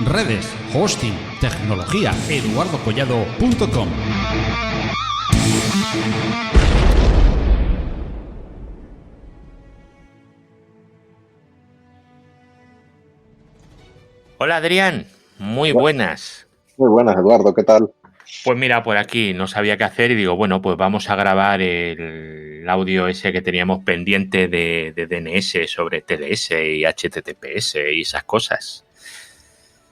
Redes, hosting, tecnología, eduardocollado.com. Hola Adrián, muy buenas. Muy buenas, Eduardo, ¿qué tal? Pues mira, por aquí no sabía qué hacer y digo, bueno, pues vamos a grabar el audio ese que teníamos pendiente de DNS sobre TLS y HTTPS y esas cosas.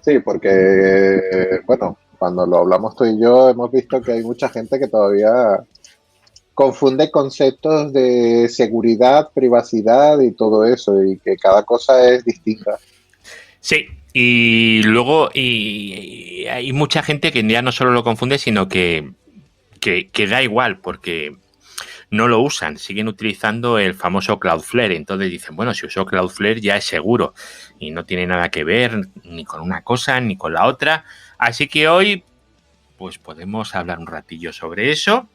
Sí, porque, bueno, cuando lo hablamos tú y yo hemos visto que hay mucha gente que todavía confunde conceptos de seguridad, privacidad y todo eso, y que cada cosa es distinta. Sí, y luego y hay mucha gente que ya no solo lo confunde, sino que da igual, porque no lo usan, siguen utilizando el famoso Cloudflare. Entonces dicen, bueno, si uso Cloudflare ya es seguro y no tiene nada que ver ni con una cosa ni con la otra. Así que hoy pues podemos hablar un ratillo sobre eso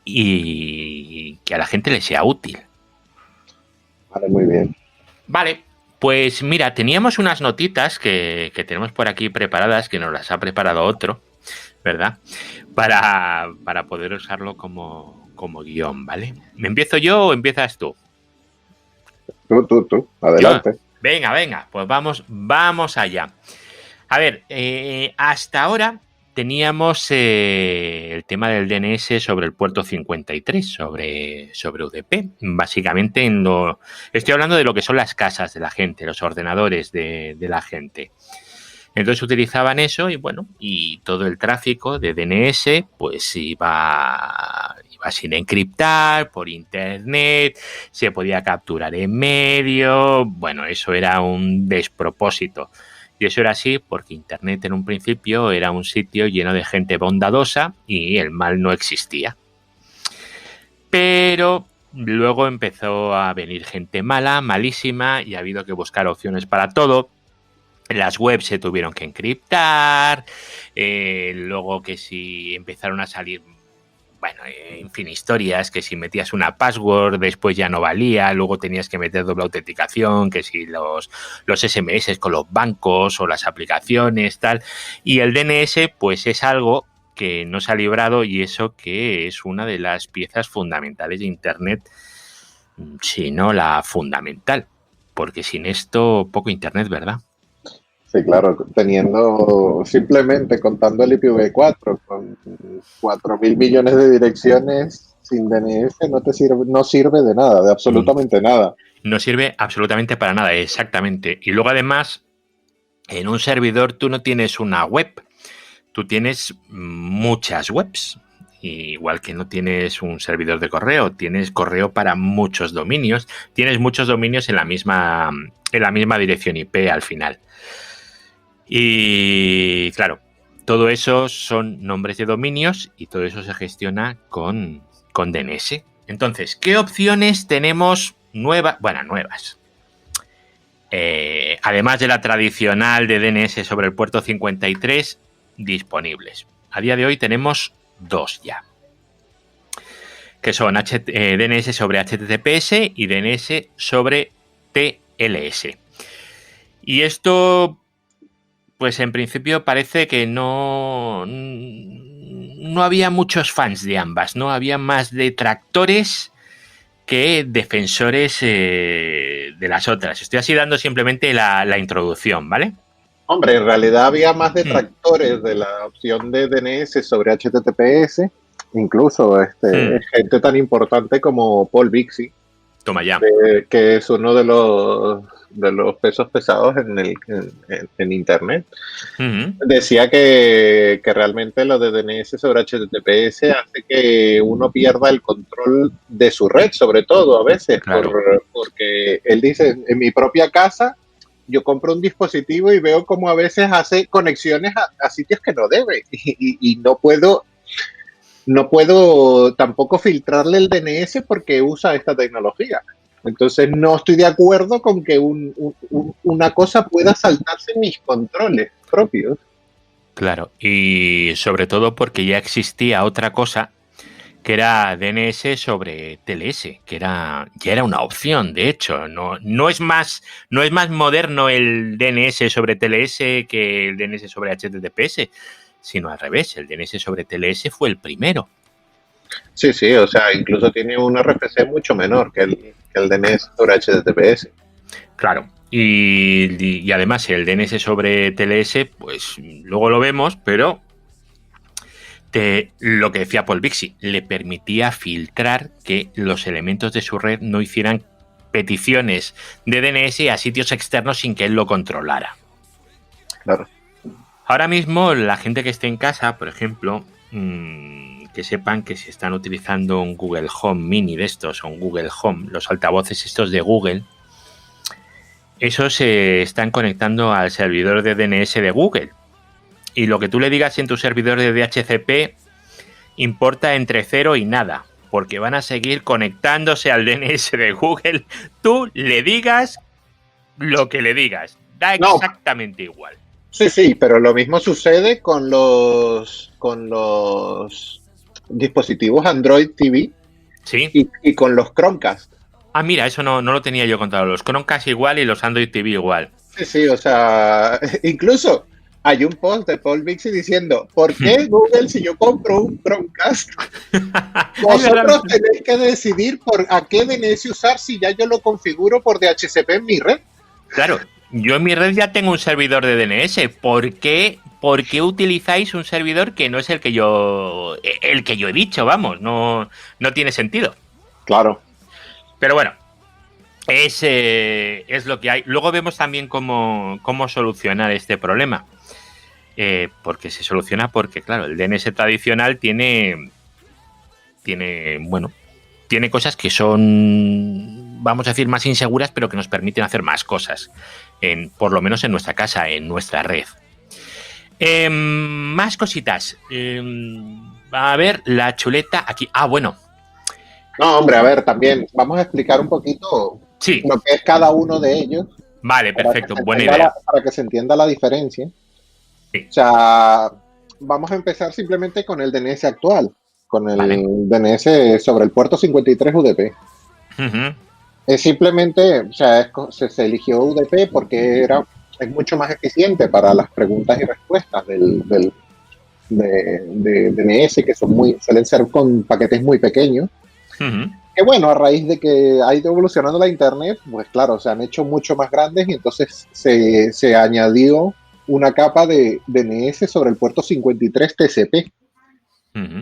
y que a la gente le sea útil. Vale, muy bien. Vale, pues mira, teníamos unas notitas que tenemos por aquí preparadas, que nos las ha preparado otro, ¿verdad? Para poder usarlo como guión, ¿vale? ¿Me empiezo yo o empiezas tú? Tú, adelante. Yo. Venga, pues vamos allá. A ver, hasta ahora teníamos el tema del DNS sobre el puerto 53, sobre UDP. Básicamente estoy hablando de lo que son las casas de la gente, los ordenadores de la gente. Entonces utilizaban eso y bueno, y todo el tráfico de DNS pues iba sin encriptar, por internet, se podía capturar en medio, bueno, eso era un despropósito. Y eso era así porque internet en un principio era un sitio lleno de gente bondadosa y el mal no existía. Pero luego empezó a venir gente mala, malísima, y ha habido que buscar opciones para todo. Las webs se tuvieron que encriptar, luego que si empezaron a salir, bueno, en fin, historias, que si metías una password después ya no valía, luego tenías que meter doble autenticación, que si los SMS con los bancos o las aplicaciones, tal. Y el DNS, pues es algo que no se ha librado y eso que es una de las piezas fundamentales de Internet, si no la fundamental, porque sin esto poco Internet, ¿verdad? Sí, claro, simplemente contando el IPv4 con 4.000 millones de direcciones sin DNS no sirve de nada, de absolutamente nada. No sirve absolutamente para nada, exactamente. Y luego además, en un servidor tú no tienes una web, tú tienes muchas webs. Igual que no tienes un servidor de correo, tienes correo para muchos dominios, tienes muchos dominios en la misma dirección IP al final. Y claro, todo eso son nombres de dominios y todo eso se gestiona con DNS. Entonces, ¿qué opciones tenemos nuevas? Bueno, nuevas. Además de la tradicional de DNS sobre el puerto 53, disponibles. A día de hoy tenemos dos ya, que son DNS sobre HTTPS y DNS sobre TLS. Y esto, pues en principio parece que no había muchos fans de ambas, ¿no? Había más detractores que defensores de las otras. Estoy así dando simplemente la introducción, ¿vale? Hombre, en realidad había más detractores de la opción de DNS sobre HTTPS, incluso gente tan importante como Paul Bixby. Toma ya. Que es uno de los pesos pesados en Internet. Decía que realmente lo de DNS sobre HTTPS hace que uno pierda el control de su red, sobre todo a veces, claro. Porque él dice, en mi propia casa yo compro un dispositivo y veo como a veces hace conexiones a sitios que no debe y no puedo tampoco filtrarle el DNS porque usa esta tecnología. Entonces no estoy de acuerdo con que una cosa pueda saltarse mis controles propios. Claro, y sobre todo porque ya existía otra cosa que era DNS sobre TLS, que ya era una opción, de hecho. No es más moderno el DNS sobre TLS que el DNS sobre HTTPS, sino al revés. El DNS sobre TLS fue el primero. Sí, o sea, incluso tiene un RFC mucho menor que el DNS sobre HTTPS. Claro. Y además el DNS sobre TLS, pues luego lo vemos, pero lo que decía Paul Bixby, le permitía filtrar que los elementos de su red no hicieran peticiones de DNS a sitios externos sin que él lo controlara. Claro. Ahora mismo, la gente que esté en casa, por ejemplo, que sepan que si están utilizando un Google Home Mini de estos o un Google Home, los altavoces estos de Google, esos se están conectando al servidor de DNS de Google. Y lo que tú le digas en tu servidor de DHCP importa entre 0 y nada, porque van a seguir conectándose al DNS de Google. Tú le digas lo que le digas, da exactamente igual. Sí, pero lo mismo sucede con los dispositivos Android TV. Sí. Y con los Chromecast. Ah, mira, eso no lo tenía yo contado. Los Chromecast igual y los Android TV igual. Sí, o sea, incluso hay un post de Paul Bixby diciendo, ¿por qué Google, si yo compro un Chromecast, vosotros tenéis que decidir a qué DNS usar si ya yo lo configuro por DHCP en mi red? Claro, yo en mi red ya tengo un servidor de DNS. ¿Por qué utilizáis un servidor que no es el que yo he dicho? Vamos, no tiene sentido. Claro. Pero bueno, es lo que hay. Luego vemos también cómo solucionar este problema. Porque se soluciona porque, claro, el DNS tradicional tiene cosas que son, vamos a decir, más inseguras, pero que nos permiten hacer más cosas, por lo menos en nuestra casa, en nuestra red. Más cositas. A ver, la chuleta aquí. Ah, bueno. No, hombre, a ver, también vamos a explicar un poquito lo que es cada uno de ellos. Vale, perfecto, buena idea. Para que se entienda la diferencia. Sí. O sea, vamos a empezar simplemente con el DNS actual, con el DNS sobre el puerto 53 UDP. Es simplemente, o sea, se eligió UDP porque es mucho más eficiente para las preguntas y respuestas de DNS, que suelen ser con paquetes muy pequeños. Que bueno, a raíz de que ha ido evolucionando la internet, pues claro, se han hecho mucho más grandes y entonces se añadió una capa de DNS sobre el puerto 53 TCP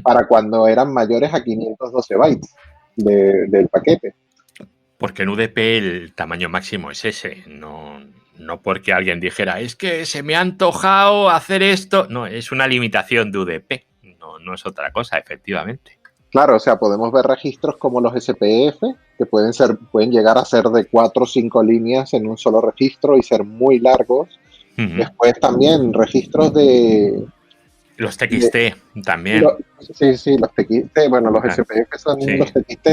para cuando eran mayores a 512 bytes del paquete. Porque en UDP el tamaño máximo es ese, no porque alguien dijera, es que se me ha antojado hacer esto. No, es una limitación de UDP, no es otra cosa, efectivamente. Claro, o sea, podemos ver registros como los SPF, que pueden llegar a ser de 4 o 5 líneas en un solo registro y ser muy largos. Después también registros de... Los TXT también. Sí, los TXT, bueno, los SPF son los TXT,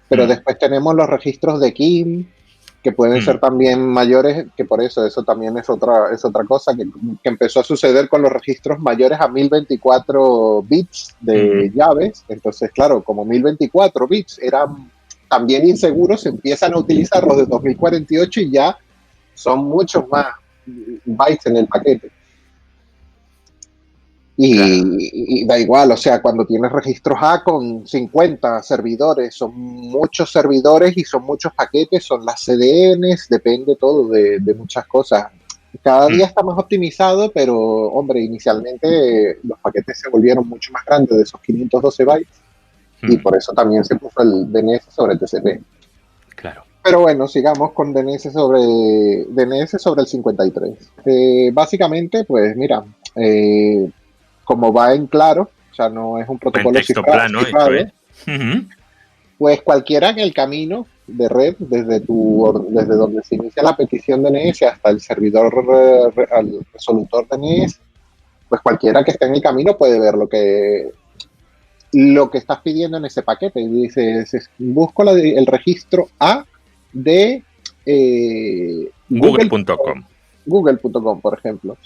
pero después tenemos los registros de KIM, que pueden ser también mayores, que por eso también es otra cosa que empezó a suceder con los registros mayores a 1024 bits de llaves. Entonces, claro, como 1024 bits eran también inseguros, se empiezan a utilizar los de 2048 y ya son muchos más bytes en el paquete. Y da igual, o sea, cuando tienes registros A con 50 servidores, son muchos servidores y son muchos paquetes, son las CDNs, depende todo de muchas cosas. Cada día está más optimizado, pero, hombre, inicialmente los paquetes se volvieron mucho más grandes de esos 512 bytes y por eso también se puso el DNS sobre TCP. Claro. Pero bueno, sigamos con DNS sobre el 53. Básicamente, pues mira, como va en claro, o sea, no es un protocolo cifrado, pues cualquiera en el camino de red, desde donde se inicia la petición DNS hasta el servidor al resolutor DNS, pues cualquiera que esté en el camino puede ver lo que estás pidiendo en ese paquete. Y dices, busco el registro A de Google.com, por ejemplo.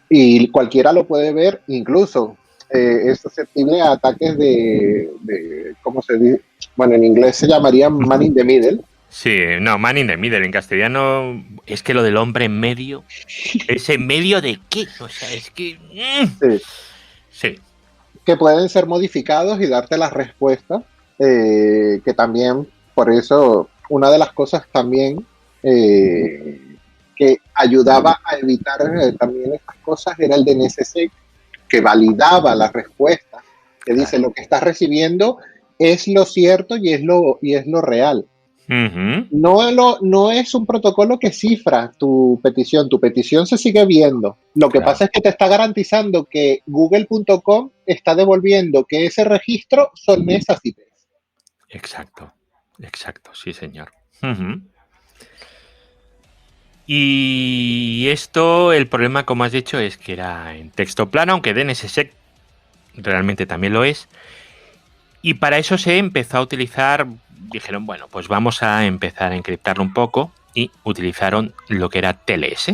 Y cualquiera lo puede ver, incluso es susceptible a ataques ¿cómo se dice? Bueno, en inglés se llamaría man in the middle. Sí, no, man in the middle. En castellano es que lo del hombre en medio. ¿Es en medio de qué? O sea, es que... Sí. Sí. Que pueden ser modificados y darte las respuestas. Que también, por eso, una de las cosas también que ayudaba a evitar también estas cosas era el DNSSEC, que validaba las respuestas, que dice lo que estás recibiendo es lo cierto y es lo real. Uh-huh. No es un protocolo que cifra tu petición se sigue viendo. Lo que pasa es que te está garantizando que google.com está devolviendo que ese registro son esas IPs. Exacto, sí señor. Uh-huh. Y esto, el problema, como has dicho, es que era en texto plano, aunque DNSSEC realmente también lo es. Y para eso se empezó a utilizar, dijeron, bueno, pues vamos a empezar a encriptarlo un poco, y utilizaron lo que era TLS,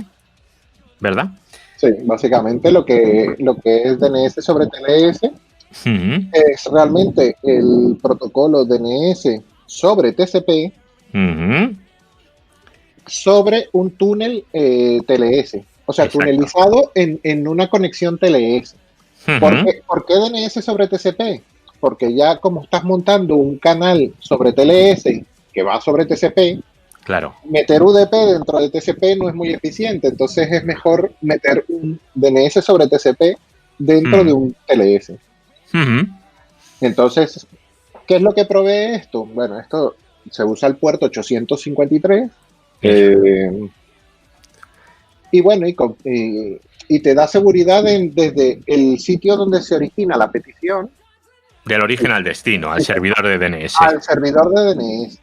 ¿verdad? Sí, básicamente lo que es DNS sobre TLS uh-huh. es realmente el protocolo DNS sobre TCP uh-huh. sobre un túnel TLS, o sea, exacto, tunelizado en una conexión TLS. Uh-huh. ¿Por qué DNS sobre TCP? Porque ya como estás montando un canal sobre TLS que va sobre TCP, claro, meter UDP dentro de TCP no es muy eficiente, entonces es mejor meter un DNS sobre TCP dentro de un TLS. Uh-huh. Entonces, ¿qué es lo que provee esto? Bueno, esto se usa el puerto 853 y bueno, y te da seguridad desde el sitio donde se origina la petición. Del origen al destino, al servidor de DNS. Al servidor de DNS.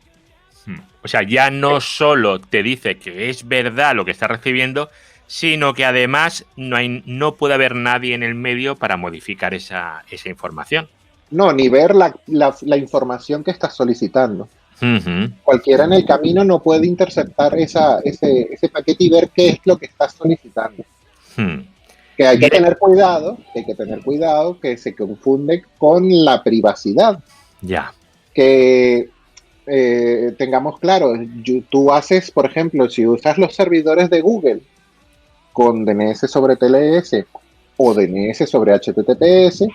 O sea, ya no solo te dice que es verdad lo que está recibiendo, sino que además no puede haber nadie en el medio para modificar esa información. No, ni ver la información que estás solicitando. Uh-huh. Cualquiera en el camino no puede interceptar ese paquete y ver qué es lo que estás solicitando. Que hay que tener cuidado, que se confunde con la privacidad. Ya. Que tengamos claro, tú haces, por ejemplo, si usas los servidores de Google con DNS sobre TLS o DNS sobre HTTPS,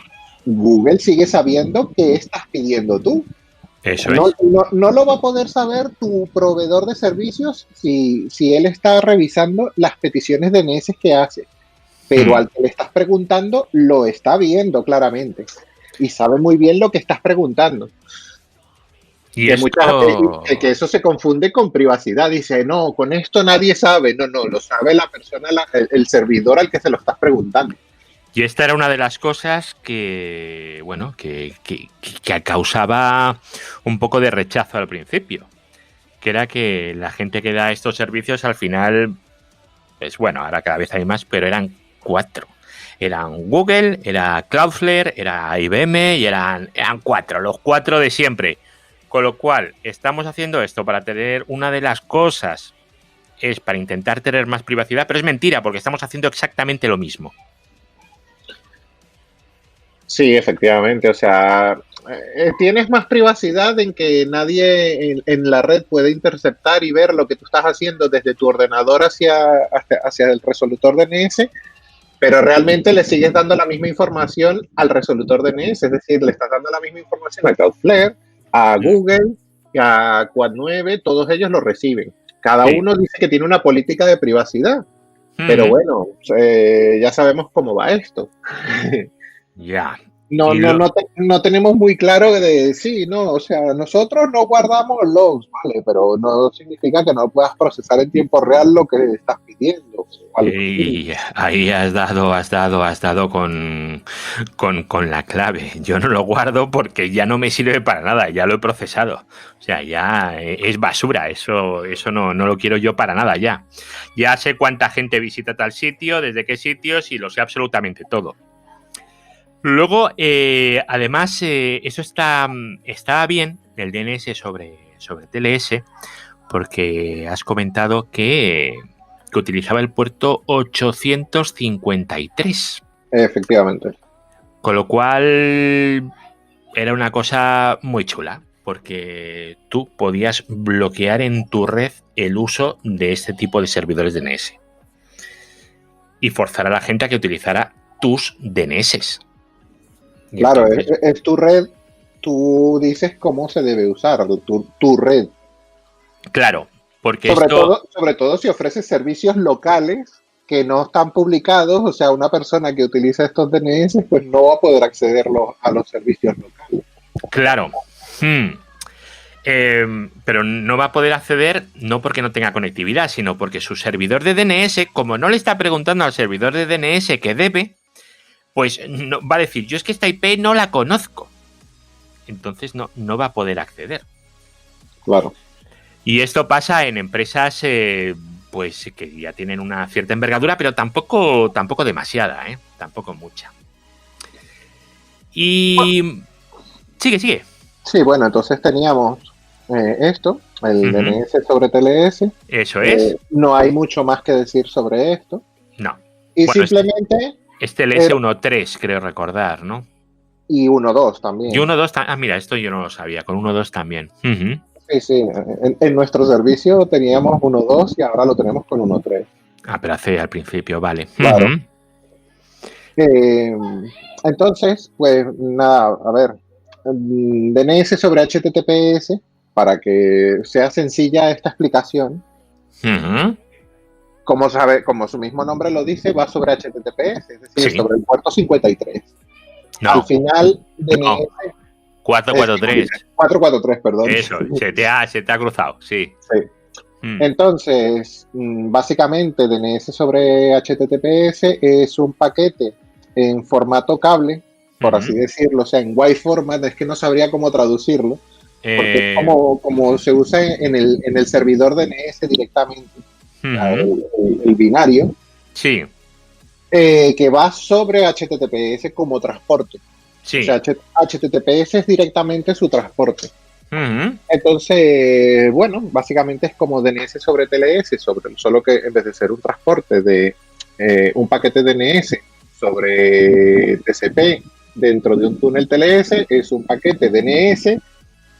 Google sigue sabiendo qué estás pidiendo tú. Eso no lo va a poder saber tu proveedor de servicios si él está revisando las peticiones DNS que hace. Pero al que le estás preguntando lo está viendo claramente y sabe muy bien lo que estás preguntando. Y que eso se confunde con privacidad. Dice, no, con esto nadie sabe. No, lo sabe la persona, el servidor al que se lo estás preguntando. Y esta era una de las cosas que, bueno, que causaba un poco de rechazo al principio. Que era que la gente que da estos servicios al final, pues bueno, ahora cada vez hay más, pero eran 4. Eran Google, era Cloudflare, era IBM y eran 4, los 4 de siempre. Con lo cual, estamos haciendo esto para tener una de las cosas, es para intentar tener más privacidad, pero es mentira, porque estamos haciendo exactamente lo mismo. Sí, efectivamente, o sea, tienes más privacidad en que nadie en la red puede interceptar y ver lo que tú estás haciendo desde tu ordenador hacia el resolutor DNS, pero realmente le sigues dando la misma información al resolutor DNS, es decir, le estás dando la misma información a Cloudflare, a Google, a Quad 9, todos ellos lo reciben. Cada uno dice que tiene una política de privacidad, pero bueno, ya sabemos cómo va esto. Ya. No tenemos muy claro o sea, nosotros no guardamos logs, ¿vale? Pero no significa que no puedas procesar en tiempo real lo que estás pidiendo. Y ahí has dado con la clave. Yo no lo guardo porque ya no me sirve para nada, ya lo he procesado. O sea, ya es basura, eso no lo quiero yo para nada ya. Ya sé cuánta gente visita tal sitio, desde qué sitios y lo sé absolutamente todo. Luego, además, eso está bien, el DNS sobre TLS, porque has comentado que utilizaba el puerto 853. Efectivamente. Con lo cual era una cosa muy chula, porque tú podías bloquear en tu red el uso de este tipo de servidores DNS y forzar a la gente a que utilizara tus DNS. Y claro, entonces, es tu red, tú dices cómo se debe usar tu red. claro, porque Sobre todo si ofreces servicios locales que no están publicados, o sea, una persona que utiliza estos DNS pues no va a poder acceder a los servicios locales. Claro. Pero no va a poder acceder no porque no tenga conectividad, sino porque su servidor de DNS, como no le está preguntando al servidor de DNS que debe, pues no, va a decir, yo es que esta IP no la conozco. Entonces no va a poder acceder. Claro. Y esto pasa en empresas pues que ya tienen una cierta envergadura, pero tampoco demasiada, tampoco mucha. Y sigue. Sí, bueno, entonces teníamos esto, el DNS sobre TLS. Eso es. No hay mucho más que decir sobre esto. No. Y bueno, simplemente... Es TLS 1.3, creo recordar, ¿no? Y 1.2 también. Y 1.2, mira, esto yo no lo sabía, con 1.2 también. Sí, en nuestro servicio teníamos 1.2 y ahora lo tenemos con 1.3. Pero al principio, vale. Claro. Entonces, pues nada, a ver, DNS sobre HTTPS, para que sea sencilla esta explicación, como su mismo nombre lo dice, va sobre HTTPS, es decir, sobre el puerto 53. No. Al final, DNS... No. 443. 443, perdón. Eso, se te ha cruzado, sí. Entonces, básicamente, DNS sobre HTTPS es un paquete en formato cable, por así decirlo, o sea, en wide format, es que no sabría cómo traducirlo, porque es como se usa en el servidor DNS directamente, el binario, sí. Que va sobre HTTPS como transporte. Sí. O sea, HTTPS es directamente su transporte. Entonces, bueno, básicamente es como DNS sobre TLS, solo que en vez de ser un transporte de un paquete DNS sobre TCP dentro de un túnel TLS, es un paquete DNS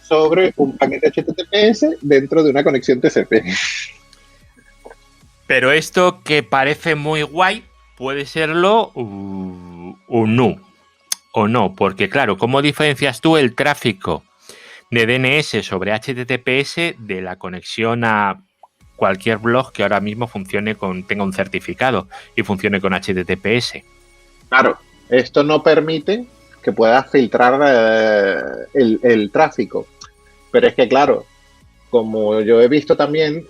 sobre un paquete HTTPS dentro de una conexión TCP. Pero esto que parece muy guay puede serlo o no. O no, porque claro, ¿cómo diferencias tú el tráfico de DNS sobre HTTPS de la conexión a cualquier blog que ahora mismo tenga un certificado y funcione con HTTPS? Claro, esto no permite que puedas filtrar el tráfico, pero es que claro, como yo he visto también,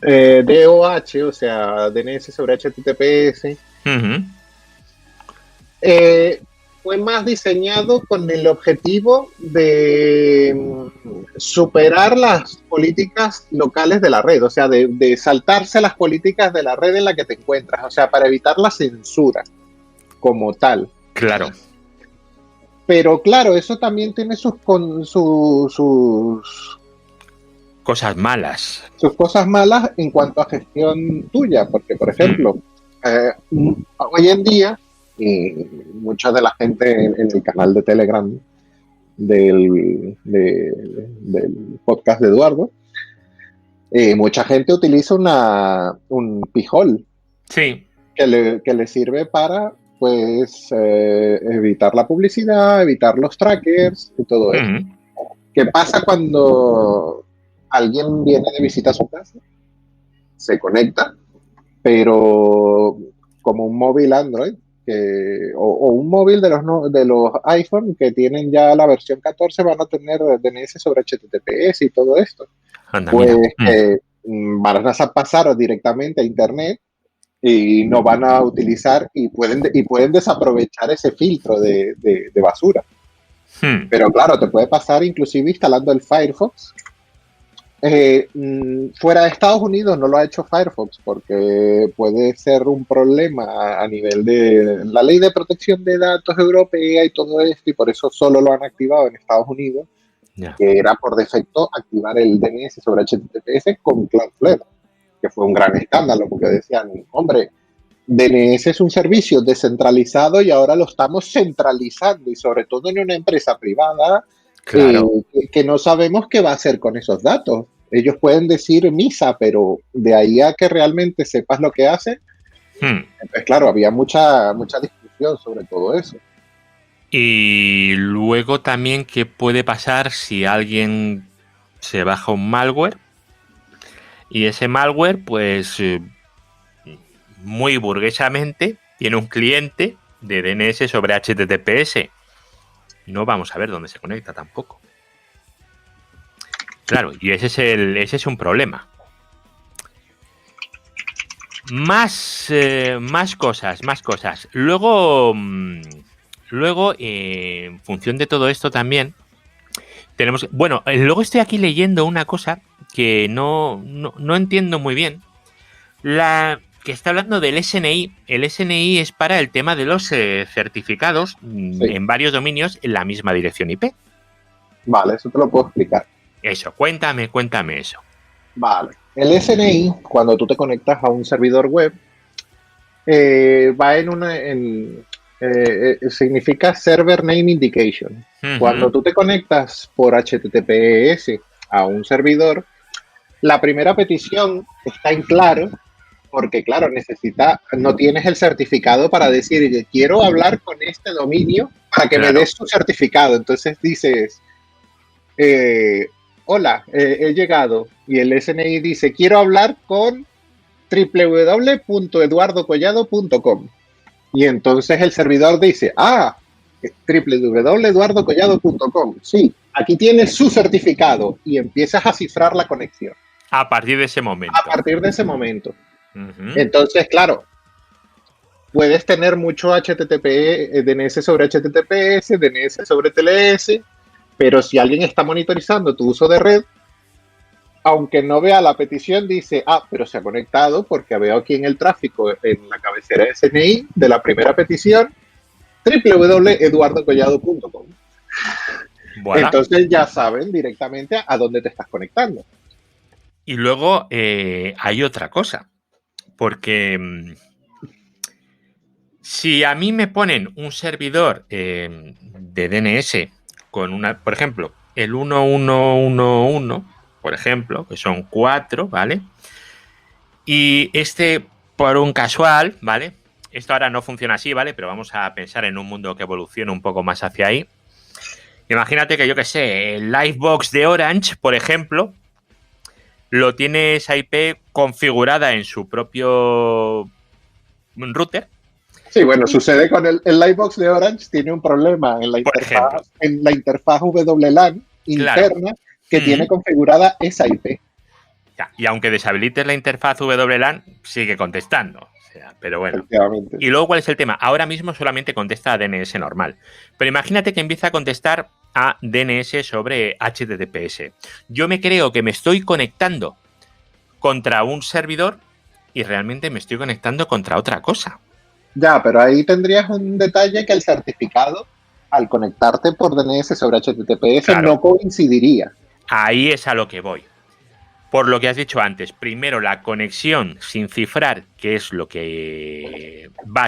DOH, o sea, DNS sobre HTTPS, fue más diseñado con el objetivo de superar las políticas locales de la red, o sea, de saltarse las políticas de la red en la que te encuentras, o sea, para evitar la censura como tal. Claro. Pero claro, eso también tiene sus cosas malas. Sus cosas malas en cuanto a gestión tuya, porque, por ejemplo, hoy en día, y mucha de la gente en el canal de Telegram del podcast de Eduardo, mucha gente utiliza un P-hole. Sí. Que le sirve para, pues, evitar la publicidad, evitar los trackers y todo eso. ¿Qué pasa cuando alguien viene de visita a su casa? Se conecta, pero como un móvil Android o un móvil de los iPhone que tienen ya la versión 14 van a tener DNS sobre HTTPS y todo esto. Pues van a pasar directamente a Internet y no van a utilizar y pueden desaprovechar ese filtro de basura. Pero claro, te puede pasar inclusive instalando el Firefox. Fuera de Estados Unidos no lo ha hecho Firefox porque puede ser un problema a nivel de la ley de protección de datos europea y todo esto, y por eso solo lo han activado en Estados Unidos, que era por defecto activar el DNS sobre HTTPS con Cloudflare, que fue un gran escándalo porque decían, hombre, DNS es un servicio descentralizado y ahora lo estamos centralizando, y sobre todo en una empresa privada, Claro. que no sabemos qué va a hacer con esos datos. Ellos pueden decir misa, pero de ahí a que realmente sepas lo que hacen, pues claro, había mucha discusión sobre todo eso. Y luego también, ¿qué puede pasar si alguien se baja un malware? Y ese malware, pues, muy burguesamente, tiene un cliente de DNS sobre HTTPS. No vamos a ver dónde se conecta tampoco. Claro, y ese es un problema. Más cosas. Luego, en función de todo esto también, tenemos... Bueno, luego estoy aquí leyendo una cosa que no entiendo muy bien. Que está hablando del SNI. El SNI es para el tema de los certificados en varios dominios en la misma dirección IP. Vale, eso te lo puedo explicar. Eso, cuéntame eso. Vale. El SNI, cuando tú te conectas a un servidor web, va significa Server Name Indication. Cuando tú te conectas por HTTPS a un servidor, la primera petición está en claro, porque claro, no tienes el certificado para decir que quiero hablar con este dominio para que me des su certificado. Entonces dices, hola, he llegado, y el SNI dice, quiero hablar con www.eduardocollado.com, y entonces el servidor dice, www.eduardocollado.com, sí, aquí tienes su certificado, y empiezas a cifrar la conexión. A partir de ese momento. Entonces, claro, puedes tener mucho DNS sobre HTTPS, DNS sobre TLS, pero si alguien está monitorizando tu uso de red, aunque no vea la petición, dice, pero se ha conectado porque veo aquí en el tráfico, en la cabecera de SNI de la primera petición, www.eduardocollado.com. Voilà. Entonces ya saben directamente a dónde te estás conectando. Y luego hay otra cosa, porque si a mí me ponen un servidor de DNS con por ejemplo, el 1111, por ejemplo, que son 4, ¿vale? Y por un casual, ¿vale? Esto ahora no funciona así, ¿vale? Pero vamos a pensar en un mundo que evolucione un poco más hacia ahí. Imagínate que, yo qué sé, el Livebox de Orange, por ejemplo, lo tiene esa IP configurada en su propio router. Sí, bueno, sucede con el Livebox de Orange, tiene un problema en la interfaz WLAN interna, que tiene configurada esa IP. Y aunque deshabilites la interfaz WLAN, sigue contestando. O sea, pero bueno. Y luego, ¿cuál es el tema? Ahora mismo solamente contesta a DNS normal. Pero imagínate que empieza a contestar a DNS sobre HTTPS. Yo me creo que me estoy conectando contra un servidor y realmente me estoy conectando contra otra cosa. Ya, pero ahí tendrías un detalle, que el certificado, al conectarte por DNS sobre HTTPS, no coincidiría. Ahí es a lo que voy. Por lo que has dicho antes, primero la conexión sin cifrar, que es lo que va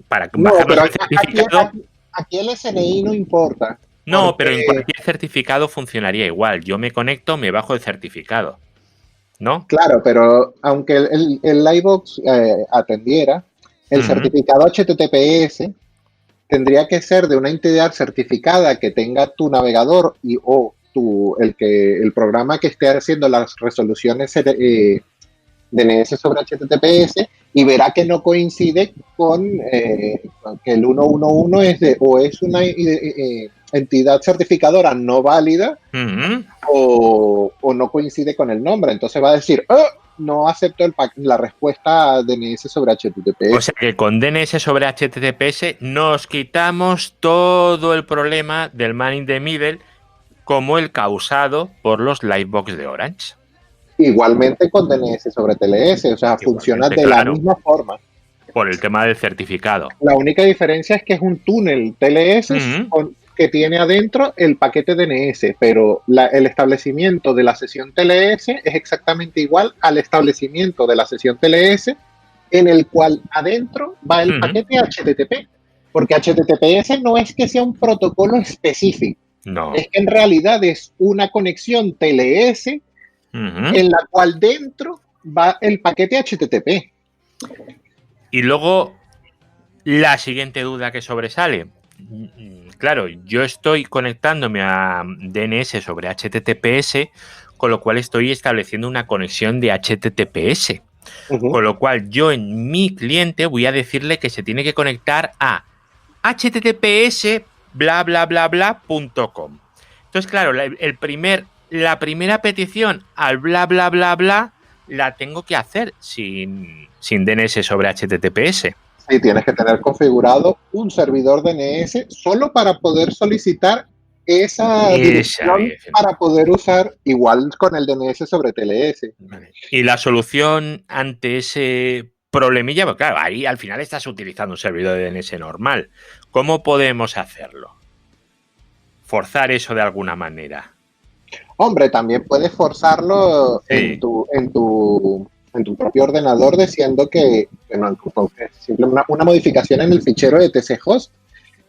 para bajar el certificado. Aquí el SNI no importa. No, pero en cualquier certificado funcionaría igual. Yo me conecto, me bajo el certificado, ¿no? Claro, pero aunque el Livebox atendiera, el certificado HTTPS tendría que ser de una entidad certificada que tenga tu navegador o el programa que esté haciendo las resoluciones DNS sobre HTTPS, y verá que no coincide con que el 111 es una entidad certificadora no válida, o no coincide con el nombre. Entonces va a decir, no acepto la respuesta a DNS sobre HTTPS. O sea que con DNS sobre HTTPS nos quitamos todo el problema del man in the middle, como el causado por los Livebox de Orange. Igualmente con DNS sobre TLS, o sea, funciona de la misma forma. Por el tema del certificado. La única diferencia es que es un túnel TLS que tiene adentro el paquete DNS, pero el establecimiento de la sesión TLS es exactamente igual al establecimiento de la sesión TLS en el cual adentro va el paquete HTTP, porque HTTPS no es que sea un protocolo específico, no. Es que en realidad es una conexión TLS en la cual dentro va el paquete HTTP. Y luego, la siguiente duda que sobresale. Claro, yo estoy conectándome a DNS sobre HTTPS, con lo cual estoy estableciendo una conexión de HTTPS. Con lo cual yo en mi cliente voy a decirle que se tiene que conectar a https bla bla bla bla.com. Entonces, claro, la primera petición al bla bla bla bla la tengo que hacer sin DNS sobre HTTPS. Sí, tienes que tener configurado un servidor DNS solo para poder solicitar esa dirección para poder usar igual con el DNS sobre TLS. Vale. Y la solución ante ese problemilla, pues claro, ahí al final estás utilizando un servidor de DNS normal. ¿Cómo podemos hacerlo? Forzar eso de alguna manera. Hombre, también puedes forzarlo en tu propio ordenador diciendo que simplemente una modificación en el fichero de tchost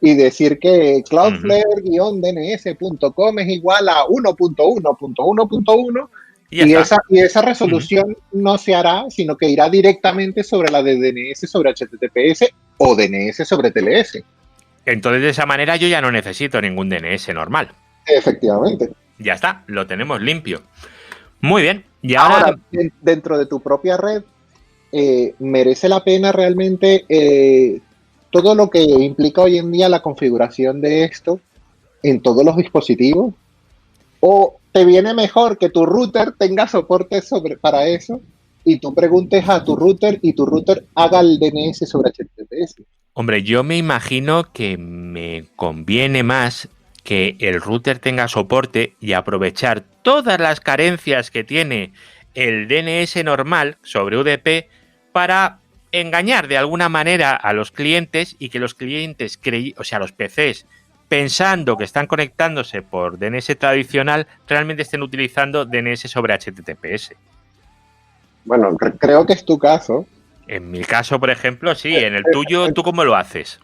y decir que cloudflare-dns.com es igual a 1.1.1.1 y esa resolución no se hará, sino que irá directamente sobre la de DNS sobre HTTPS o DNS sobre TLS. Entonces, de esa manera yo ya no necesito ningún DNS normal. Efectivamente. Ya está, lo tenemos limpio. Muy bien. Y ahora dentro de tu propia red, ¿merece la pena realmente todo lo que implica hoy en día la configuración de esto en todos los dispositivos? ¿O te viene mejor que tu router tenga soporte para eso y tú preguntes a tu router y tu router haga el DNS sobre HTTPS? Hombre, yo me imagino que me conviene más que el router tenga soporte y aprovechar todas las carencias que tiene el DNS normal sobre UDP para engañar de alguna manera a los clientes y que los clientes, los PCs, pensando que están conectándose por DNS tradicional, realmente estén utilizando DNS sobre HTTPS. Bueno, creo que es tu caso. En mi caso, por ejemplo, sí. En el tuyo, ¿tú cómo lo haces?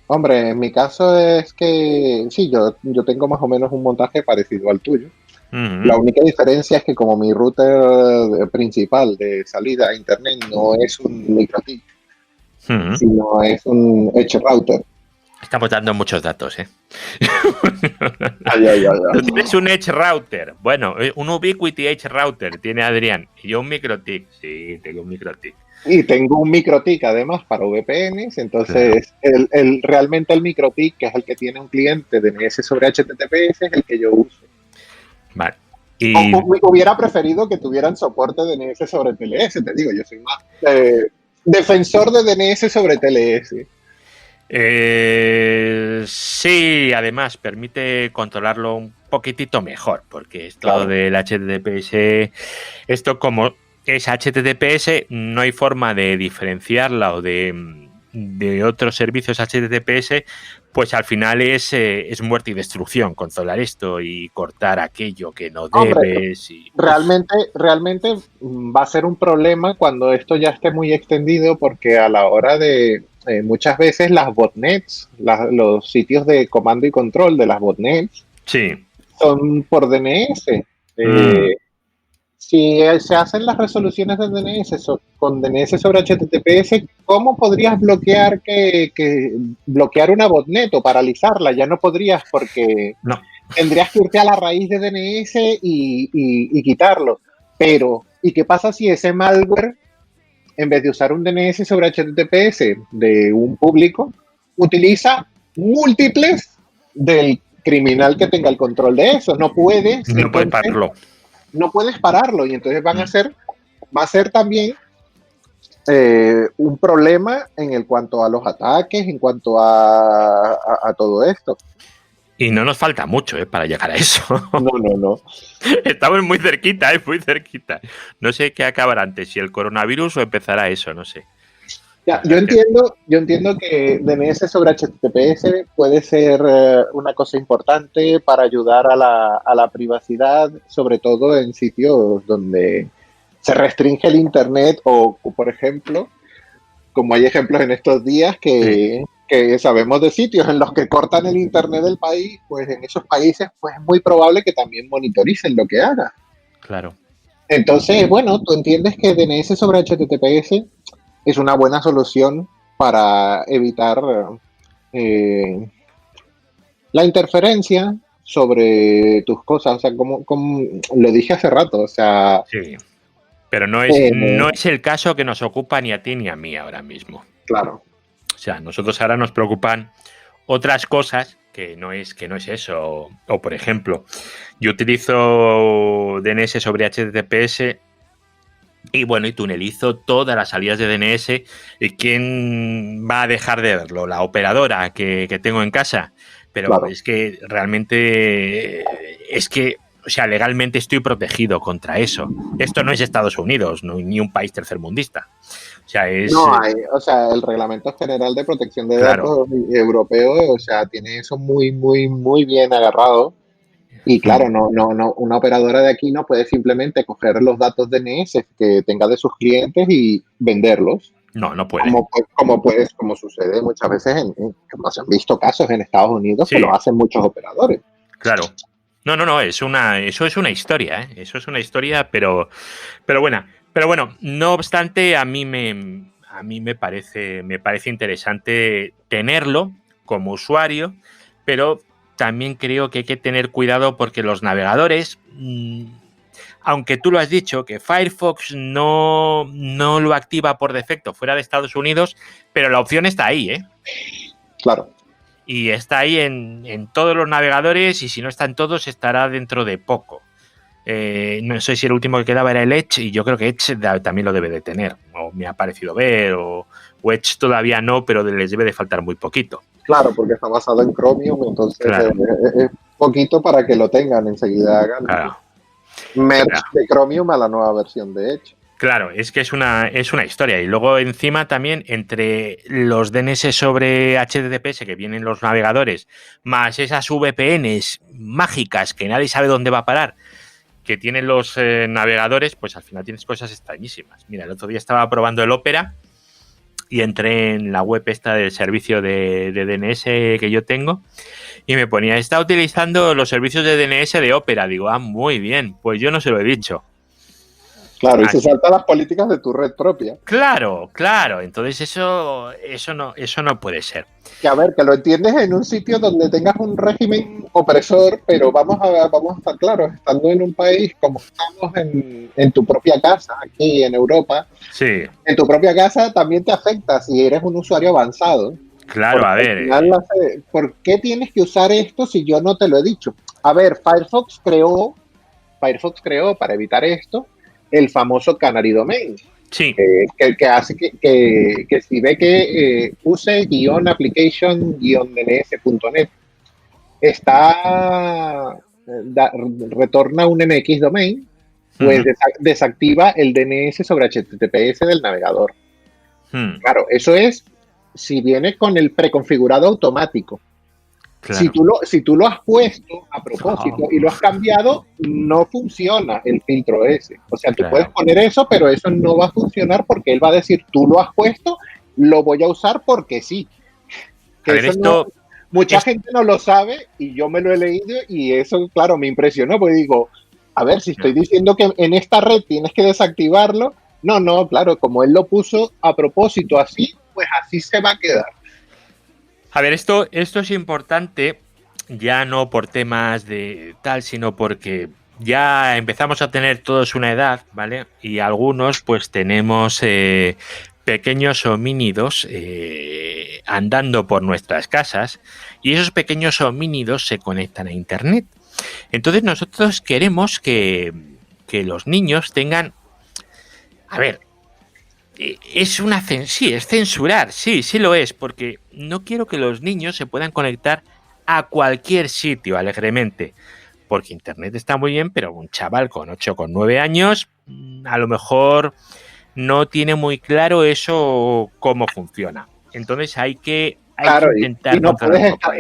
Hombre, en mi caso es que sí, yo tengo más o menos un montaje parecido al tuyo. La única diferencia es que como mi router principal de salida a internet no es un MikroTik, sino es un Edge router. Estamos dando muchos datos, ¿eh? Ay. Tú tienes un Edge router. Bueno, un Ubiquiti Edge router tiene Adrián. Y yo un MikroTik. Sí, tengo un MikroTik. Y tengo un MikroTik además para VPNs, entonces claro. Realmente el MikroTik, que es el que tiene un cliente DNS sobre HTTPS, es el que yo uso. Vale. Hubiera preferido que tuvieran soporte DNS sobre TLS, te digo, yo soy más defensor de DNS sobre TLS. Sí, además permite controlarlo un poquitito mejor, porque esto del HTTPS, esto como es HTTPS, no hay forma de diferenciarla o de otros servicios HTTPS, pues al final es muerte y destrucción controlar esto y cortar aquello que no debes. Realmente va a ser un problema cuando esto ya esté muy extendido, porque a la hora de muchas veces las botnets, los sitios de comando y control de las botnets son por DNS. Si se hacen las resoluciones de DNS con DNS sobre HTTPS, ¿cómo podrías bloquear bloquear una botnet o paralizarla? Ya no podrías, porque tendrías que irte a la raíz de DNS y quitarlo. Pero, ¿y qué pasa si ese malware, en vez de usar un DNS sobre HTTPS de un público, utiliza múltiples del criminal que tenga el control de eso? No puedes pararlo. No puedes pararlo, y entonces va a ser también un problema en cuanto a los ataques, en cuanto a todo esto. Y no nos falta mucho para llegar a eso. No. Estamos muy cerquita, muy cerquita. No sé qué acabará antes, si el coronavirus o empezará eso, no sé. Ya, yo entiendo que DNS sobre HTTPS puede ser una cosa importante para ayudar a la privacidad, sobre todo en sitios donde se restringe el internet o, por ejemplo, como hay ejemplos en estos días que sabemos de sitios en los que cortan el internet del país, pues en esos países pues es muy probable que también monitoricen lo que haga. Claro. Entonces, bueno, tú entiendes que DNS sobre HTTPS es una buena solución para evitar la interferencia sobre tus cosas, o sea, como lo dije hace rato, o sea... Sí, pero no es el caso que nos ocupa ni a ti ni a mí ahora mismo. Claro. O sea, nosotros ahora nos preocupan otras cosas que no es eso. O por ejemplo, yo utilizo DNS sobre HTTPS y bueno, y tunelizo todas las salidas de DNS. ¿Y quién va a dejar de verlo? La operadora que tengo en casa. Pero claro, es que realmente o sea, legalmente estoy protegido contra eso. Esto no es Estados Unidos, ni un país tercermundista. O sea, el Reglamento General de Protección de Datos europeo, o sea, tiene eso muy, muy, muy bien agarrado. Y claro, no, una operadora de aquí no puede simplemente coger los datos DNS que tenga de sus clientes y venderlos. No puede. Como sucede muchas veces, se han visto casos en Estados Unidos que lo hacen muchos operadores. Claro. No, eso es una historia, ¿eh? Eso es una historia, pero buena. Pero bueno, no obstante, a mí me parece interesante tenerlo como usuario, pero también creo que hay que tener cuidado porque los navegadores, aunque tú lo has dicho, que Firefox no lo activa por defecto fuera de Estados Unidos, pero la opción está ahí, ¿eh? Claro. Y está ahí en todos los navegadores y si no está en todos, estará dentro de poco. No sé si el último que quedaba era el Edge y yo creo que Edge también lo debe de tener. O me ha parecido ver, o Edge todavía no, pero les debe de faltar muy poquito. Claro, porque está basado en Chromium, entonces es poquito para que lo tengan enseguida. Hagan merge de Chromium a la nueva versión de Edge. Claro, es que es una historia. Y luego encima también entre los DNS sobre HTTPS que vienen los navegadores, más esas VPNs mágicas que nadie sabe dónde va a parar, que tienen los navegadores, pues al final tienes cosas extrañísimas. Mira, el otro día estaba probando el Opera y entré en la web esta del servicio de DNS que yo tengo y me ponía, está utilizando los servicios de DNS de Opera. Digo, muy bien, pues yo no se lo he dicho. Claro, y se saltan las políticas de tu red propia. Claro. Entonces eso no puede ser. Que a ver, que lo entiendes en un sitio donde tengas un régimen opresor, pero vamos a estar claros, estando en un país como estamos en tu propia casa, aquí en Europa, sí, en tu propia casa también te afecta si eres un usuario avanzado. Claro, a ver. ¿Por qué tienes que usar esto si yo no te lo he dicho? A ver, Firefox creó para evitar esto el famoso Canary Domain. Sí. Que hace que si ve que use -application-dns.net retorna un MX domain, pues desactiva el DNS sobre HTTPS del navegador. Claro, eso es si viene con el preconfigurado automático. Claro. Si tú lo has puesto a propósito y lo has cambiado, no funciona el filtro ese. O sea, tú puedes poner eso, pero eso no va a funcionar porque él va a decir, tú lo has puesto, lo voy a usar porque sí. Mucha gente no lo sabe y yo me lo he leído y eso, claro, me impresionó porque digo, a ver, si estoy diciendo que en esta red tienes que desactivarlo, no, claro, como él lo puso a propósito así, pues así se va a quedar. A ver, esto es importante, ya no por temas de tal, sino porque ya empezamos a tener todos una edad, ¿vale? Y algunos pues tenemos pequeños homínidos andando por nuestras casas y esos pequeños homínidos se conectan a Internet. Entonces nosotros queremos que los niños tengan... A ver... Es censurar, sí lo es, porque no quiero que los niños se puedan conectar a cualquier sitio alegremente, porque Internet está muy bien, pero un chaval con 8 con 9 años a lo mejor no tiene muy claro eso cómo funciona. Entonces hay que intentar y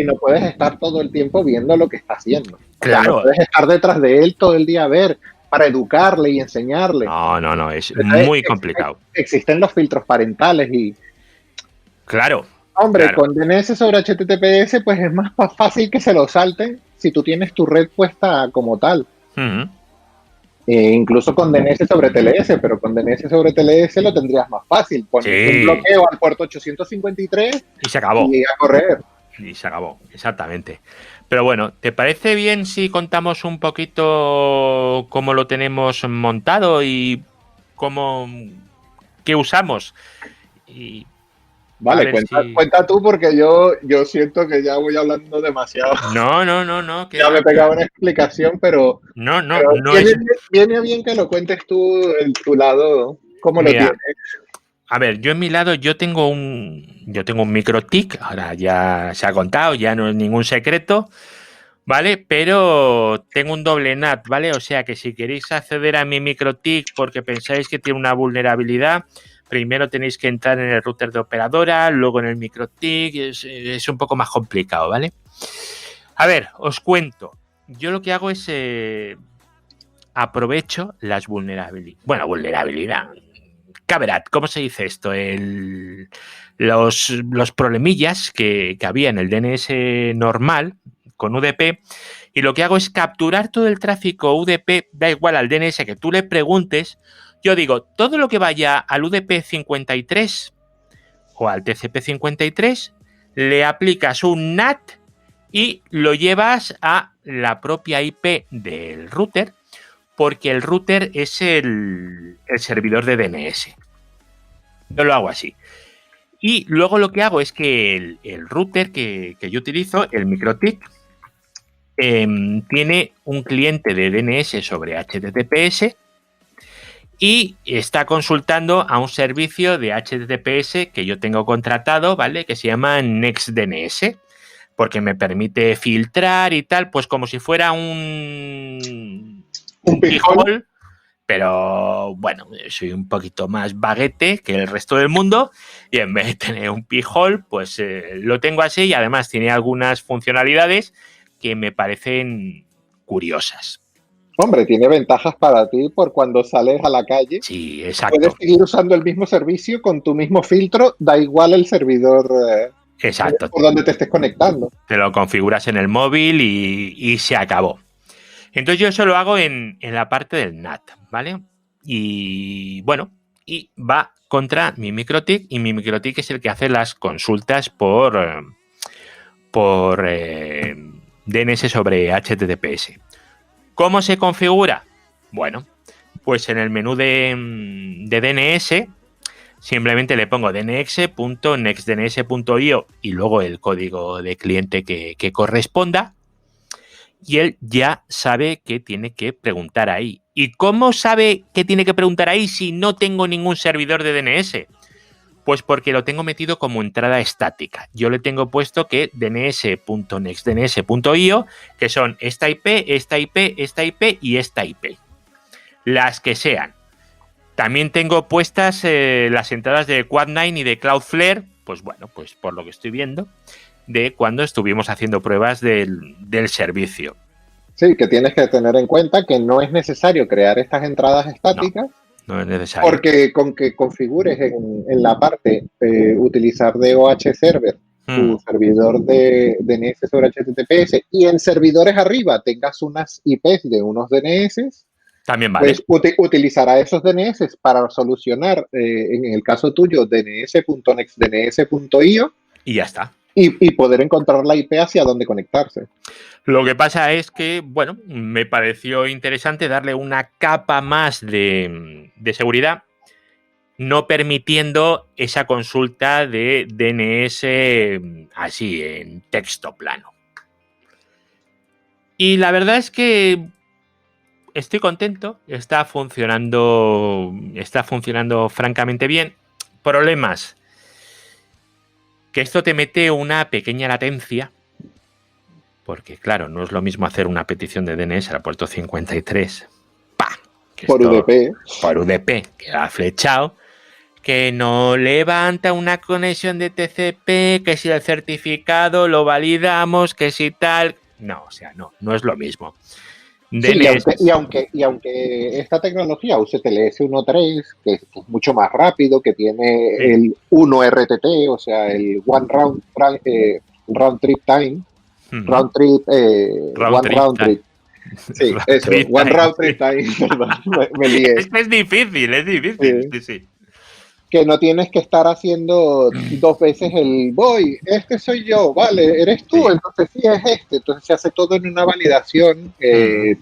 no puedes estar todo el tiempo viendo lo que está haciendo. Claro. No puedes estar detrás de él todo el día a ver. para educarle y enseñarle. No, es muy complicado. Existen los filtros parentales y... Claro. Hombre, claro. Con DNS sobre HTTPS, pues es más fácil que se lo salten si tú tienes tu red puesta como tal. Uh-huh. Incluso con DNS sobre TLS, pero con DNS sobre TLS lo tendrías más fácil. Pones un bloqueo al puerto 853 y se acabó. Y a correr. Y se acabó, exactamente. Pero bueno, ¿te parece bien si contamos un poquito cómo lo tenemos montado y qué usamos? Y vale, cuenta tú porque yo siento que ya voy hablando demasiado. No. Ya me pegaba una explicación, pero... No viene bien que lo cuentes tú en tu lado, cómo lo tienes. A ver, yo en mi lado yo tengo un MikroTik, ahora ya se ha contado, ya no es ningún secreto, ¿vale? Pero tengo un doble NAT, ¿vale? O sea que si queréis acceder a mi MikroTik porque pensáis que tiene una vulnerabilidad, primero tenéis que entrar en el router de operadora, luego en el MikroTik, es un poco más complicado, ¿vale? A ver, os cuento. Yo lo que hago es aprovecho las vulnerabilidades. Bueno, vulnerabilidad. Caveat, ¿cómo se dice esto? Los problemillas que había en el DNS normal con UDP, y lo que hago es capturar todo el tráfico UDP, da igual al DNS que tú le preguntes. Yo digo, todo lo que vaya al UDP 53 o al TCP 53, le aplicas un NAT y lo llevas a la propia IP del router, porque el router es el servidor de DNS. Yo lo hago así. Y luego lo que hago es que el router que yo utilizo, el MikroTik, tiene un cliente de DNS sobre HTTPS y está consultando a un servicio de HTTPS que yo tengo contratado, ¿vale? Que se llama NextDNS, porque me permite filtrar y tal, pues como si fuera un pijol, pero bueno, soy un poquito más baguete que el resto del mundo y en vez de tener un pijol, pues lo tengo así y además tiene algunas funcionalidades que me parecen curiosas. Hombre, tiene ventajas para ti por cuando sales a la calle. Sí, exacto. Puedes seguir usando el mismo servicio con tu mismo filtro, da igual el servidor exacto. por donde te estés conectando. Te lo configuras en el móvil y se acabó. Entonces yo eso lo hago en la parte del NAT, ¿vale? Y bueno, y va contra mi MikroTik, y mi MikroTik es el que hace las consultas por DNS sobre HTTPS. ¿Cómo se configura? Bueno, pues en el menú de DNS simplemente le pongo dnx.nextdns.io y luego el código de cliente que corresponda, y él ya sabe que tiene que preguntar ahí. ¿Y cómo sabe que tiene que preguntar ahí si no tengo ningún servidor de DNS? Pues porque lo tengo metido como entrada estática. Yo le tengo puesto que dns.nextdns.io, que son esta IP, esta IP, esta IP y esta IP. Las que sean. También tengo puestas las entradas de Quad9 y de Cloudflare, pues bueno, pues por lo que estoy viendo, de cuando estuvimos haciendo pruebas del servicio. Sí, que tienes que tener en cuenta que no es necesario crear estas entradas estáticas. No es necesario. Porque con que configures en la parte utilizar DOH Server, tu servidor de DNS sobre HTTPS, y en servidores arriba tengas unas IPs de unos DNS, también vale. Pues utilizará esos DNS para solucionar, en el caso tuyo, dns.nextdns.io. Y ya está. Y poder encontrar la IP hacia dónde conectarse. Lo que pasa es que, bueno, me pareció interesante darle una capa más de seguridad, no permitiendo esa consulta de DNS así, en texto plano. Y la verdad es que estoy contento, está funcionando francamente bien. Problemas: que esto te mete una pequeña latencia, porque claro, no es lo mismo hacer una petición de DNS al puerto 53 por UDP, que ha flechado, que no levanta una conexión de TCP, que si el certificado lo validamos, que si tal. No, o sea, no es lo mismo. Sí, DNS. y aunque esta tecnología use TLS 1.3, que es mucho más rápido, que tiene Sí. el 1RTT, o sea, el round trip time, Round one trip round time. trip. Sí, Round eso, trip one time, round sí. trip time, perdón, me lié. Es que es difícil, Sí. sí, sí. Que no tienes que estar haciendo dos veces el voy, este soy yo, vale, eres tú, Sí. entonces sí es este, entonces se hace todo en una validación Mm,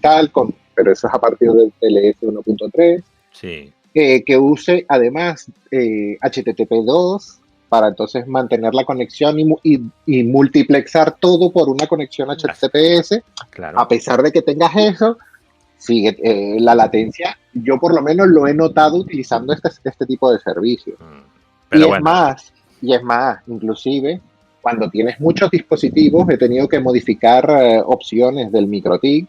pero eso es a partir del TLS 1.3, sí. que use además HTTP2 para entonces mantener la conexión y multiplexar todo por una conexión HTTPS, Claro. a pesar de que tengas eso. Sí, la latencia, yo por lo menos lo he notado utilizando este tipo de servicios. Y Pero es bueno. más, inclusive, cuando tienes muchos dispositivos, he tenido que modificar opciones del MikroTik,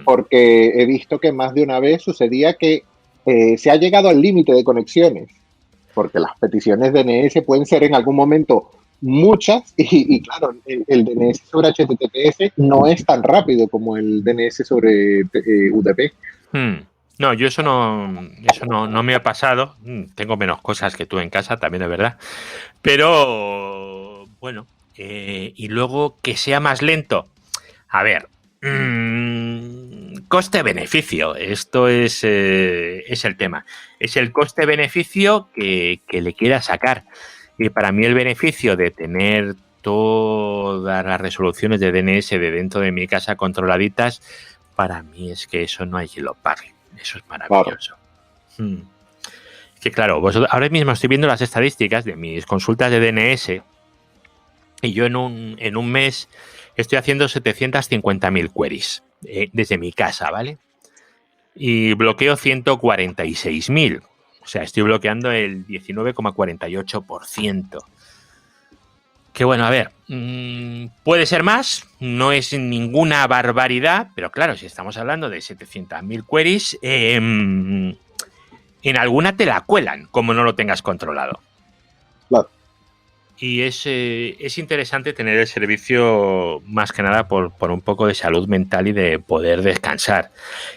porque he visto que más de una vez sucedía que se ha llegado al límite de conexiones, porque las peticiones DNS pueden ser en algún momento muchas, y claro, el DNS sobre HTTPS no es tan rápido como el DNS sobre UDP. No, yo eso no me ha pasado. Tengo menos cosas que tú en casa, también es verdad. Pero bueno, y luego que sea más lento. A ver, coste-beneficio. Esto es el tema. Es el coste-beneficio que le quiera sacar. Y para mí el beneficio de tener todas las resoluciones de DNS de dentro de mi casa controladitas, para mí es que eso no hay quien lo pague. Eso es maravilloso. Claro. Que claro, ahora mismo estoy viendo las estadísticas de mis consultas de DNS y yo en un mes estoy haciendo 750.000 queries desde mi casa, ¿vale? Y bloqueo 146.000. O sea, estoy bloqueando el 19,48%. Que bueno, a ver, puede ser más, no es ninguna barbaridad, pero claro, si estamos hablando de 700.000 queries, en alguna te la cuelan, como no lo tengas controlado. Claro. Y es interesante tener el servicio más que nada por un poco de salud mental y de poder descansar.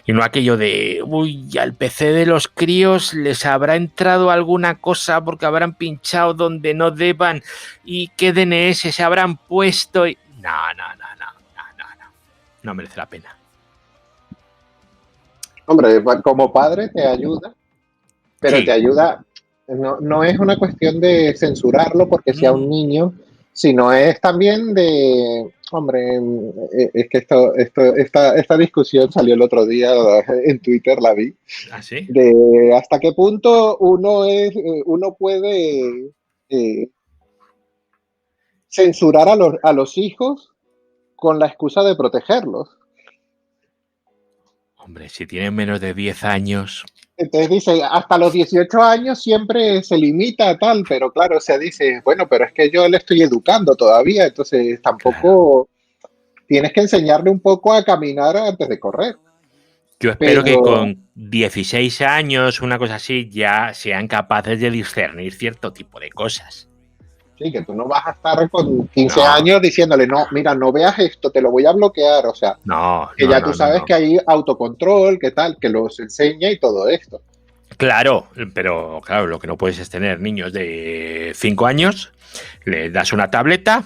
Y no aquello de, uy, al PC de los críos les habrá entrado alguna cosa porque habrán pinchado donde no deban y qué DNS se habrán puesto. Y... No. No merece la pena. Hombre, como padre te ayuda, pero Sí. te ayuda, no es una cuestión de censurarlo porque sea un niño, sino es también de, hombre, es que esta discusión salió el otro día en Twitter, la vi. ¿Ah, sí? De hasta qué punto uno puede censurar a los hijos con la excusa de protegerlos. Hombre, si tienen menos de 10 años... Entonces dice, hasta los 18 años siempre se limita a tal, pero claro, o sea, dice, bueno, pero es que yo le estoy educando todavía, entonces tampoco tienes que enseñarle un poco a caminar antes de correr. Yo espero que con 16 años, una cosa así, ya sean capaces de discernir cierto tipo de cosas. Sí, que tú no vas a estar con 15 años diciéndole, no, mira, no veas esto, te lo voy a bloquear, o sea, que ya tú sabes que hay autocontrol, que tal, que los enseña y todo esto. Claro, pero claro, lo que no puedes es tener niños de 5 años, les das una tableta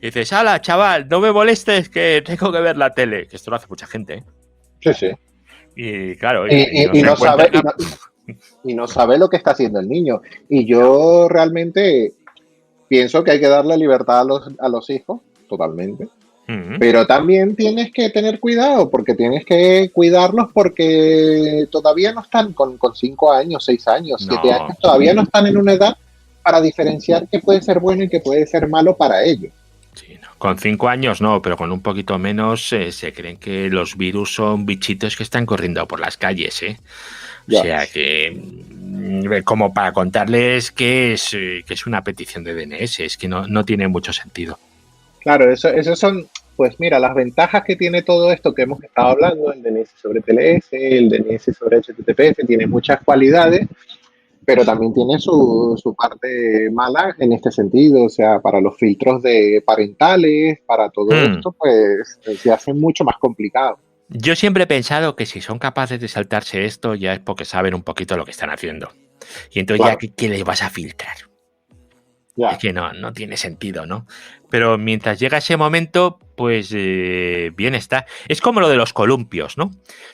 y dices, hala, chaval, no me molestes que tengo que ver la tele, que esto lo hace mucha gente, ¿eh? Sí, sí. Y claro, y no sabe lo que está haciendo el niño. Y yo realmente pienso que hay que darle libertad a los hijos, totalmente. Pero también tienes que tener cuidado, porque tienes que cuidarlos porque todavía no están con 5 años, 6 años, 7 años, todavía no están en una edad para diferenciar qué puede ser bueno y qué puede ser malo para ellos. Sí, no. Con 5 años no, pero con un poquito menos se creen que los virus son bichitos que están corriendo por las calles, ¿eh? O sea que, como para contarles que es una petición de DNS, es que no tiene mucho sentido. Claro, eso son, pues mira, las ventajas que tiene todo esto que hemos estado hablando, el DNS sobre TLS, el DNS sobre HTTPS, tiene muchas cualidades, pero también tiene su parte mala en este sentido, o sea, para los filtros de parentales, para todo esto, pues se hace mucho más complicado. Yo siempre he pensado que si son capaces de saltarse esto ya es porque saben un poquito lo que están haciendo. Y entonces claro, ya ¿qué les vas a filtrar? Ya. Es que no tiene sentido, ¿no? Pero mientras llega ese momento, pues bien está. Es como lo de los columpios, ¿no?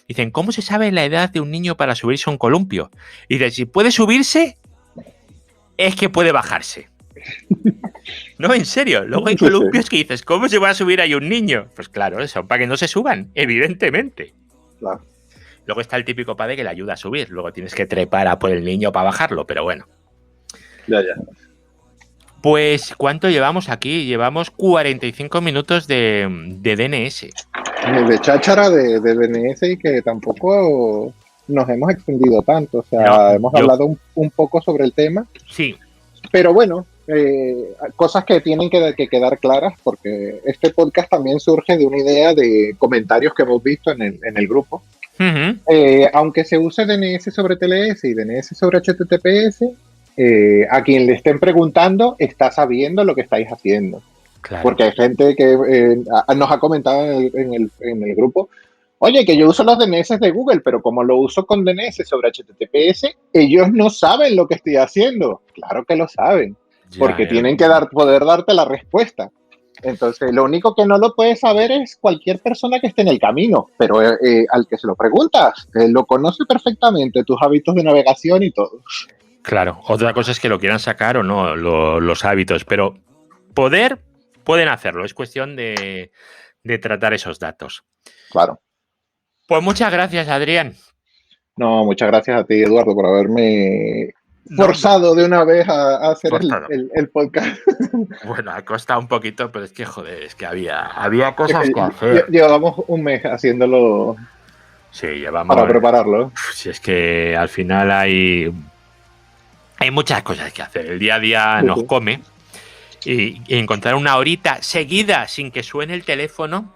Dicen, ¿cómo se sabe la edad de un niño para subirse a un columpio? Y dicen, si puede subirse, es que puede bajarse. No, en serio. Luego hay columpios que dices, ¿cómo se va a subir ahí un niño? Pues claro, eso, para que no se suban, evidentemente. Claro. Luego está el típico padre que le ayuda a subir. Luego tienes que trepar a por el niño para bajarlo, pero bueno. Ya. Pues, ¿cuánto llevamos aquí? Llevamos 45 minutos de DNS. De cháchara de DNS y que tampoco nos hemos extendido tanto. O sea, hemos hablado un poco sobre el tema. Sí. Pero bueno, cosas que tienen que quedar claras, porque este podcast también surge de una idea de comentarios que hemos visto en el grupo. Uh-huh. Aunque se use DNS sobre TLS y DNS sobre HTTPS, a quien le estén preguntando está sabiendo lo que estáis haciendo. Claro. Porque hay gente que nos ha comentado en el grupo, oye, que yo uso los DNS de Google, pero como lo uso con DNS sobre HTTPS, ellos no saben lo que estoy haciendo. Claro que lo saben, porque tienen que poder darte la respuesta. Entonces, lo único que no lo puede saber es cualquier persona que esté en el camino, pero al que se lo preguntas, lo conoce perfectamente, tus hábitos de navegación y todo. Claro, otra cosa es que lo quieran sacar o no, los hábitos, pero pueden hacerlo, es cuestión de tratar esos datos. Claro. Pues muchas gracias, Adrián. No, muchas gracias a ti, Eduardo, por haberme forzado de una vez a hacer el podcast. Bueno, ha costado un poquito, pero es que, joder, es que había cosas que hacer. Llevamos un mes haciéndolo. Sí, llevamos. Para prepararlo. Si es que al final hay muchas cosas que hacer. El día a día nos come. Y encontrar una horita seguida sin que suene el teléfono,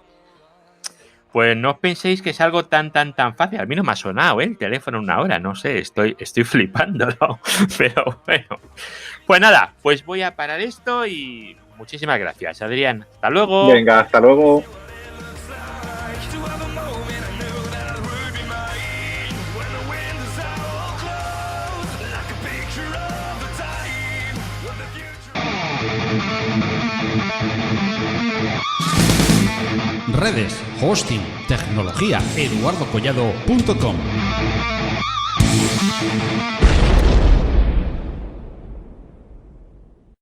pues no os penséis que es algo tan fácil. A mí no me ha sonado el teléfono una hora, no sé, estoy flipando, ¿no? Pero bueno. Pues nada, pues voy a parar esto y muchísimas gracias, Adrián. Hasta luego. Venga, hasta luego. Redes, hosting, tecnología, eduardocollado.com.